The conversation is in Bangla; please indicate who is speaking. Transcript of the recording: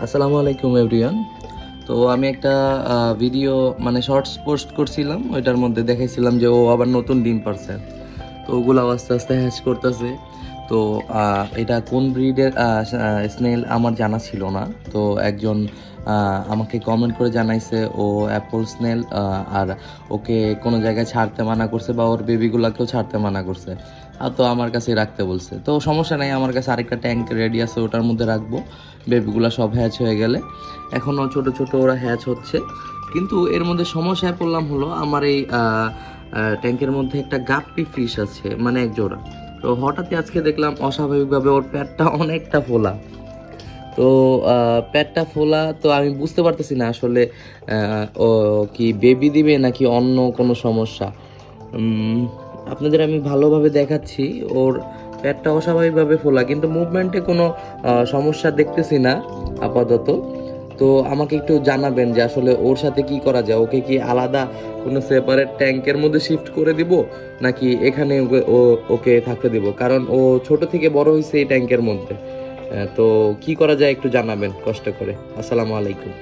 Speaker 1: আসসালামু আলাইকুম এভরিওয়ান। তো আমি একটা ভিডিও মানে শর্টস পোস্ট করছিলাম, ওইটার মধ্যে দেখাইছিলাম যে ও আবার নতুন ডিম পারছে। তো ওগুলো আস্তে আস্তে হ্যাচ করতেছে। তো এটা কোন ব্রিডের স্নেল আমার জানা ছিল না। তো একজন আমাকে কমেন্ট করে জানাইছে ও অ্যাপল স্নেল, আর ওকে কোনো জায়গায় ছাড়তে মানা করছে বা ওর বেবিগুলোকেও ছাড়তে মানা করছে। আর তো আমার কাছে রাখতে বলছে। তো সমস্যা নাই, আমার কাছে আরেকটা ট্যাঙ্ক রেডি আছে, ওটার মধ্যে রাখবো। বেবিগুলো সব হ্যাচ হয়ে গেলে এখনও ছোট ছোট ওরা হ্যাচ হচ্ছে। কিন্তু এর মধ্যে সমস্যায় পড়লাম হলো আমার এই ট্যাঙ্কের মধ্যে একটা গাপ্পি ফিশ আছে, মানে এক জোড়া। তো হঠাৎই আজকে দেখলাম অস্বাভাবিকভাবে ওর পেটটা অনেকটা ফোলা। তো পেটটা ফোলা, তো আমি বুঝতে পারতেছি না আসলে ও কি বেবি দিবে নাকি অন্য কোনো সমস্যা। আপনাদের আমি ভালোভাবে দেখাচ্ছি। ওর পেটটা অস্বাভাবিকভাবে ফোলা, কিন্তু মুভমেন্টে কোনো সমস্যা দেখতেছি না আপাতত। তো আমাকে একটু জানাবেন যে আসলে ওর সাথে কি করা যায়। ওকে কি আলাদা কোনো সেপারেট ট্যাঙ্কের মধ্যে শিফট করে দিব, নাকি এখানে ওকে থাকতে দিব? কারণ ও ছোট থেকে বড় হয়েছে এই ট্যাঙ্কের মধ্যে। তো কি করা যায় একটু জানাবেন কষ্ট করে। আসসালামু আলাইকুম।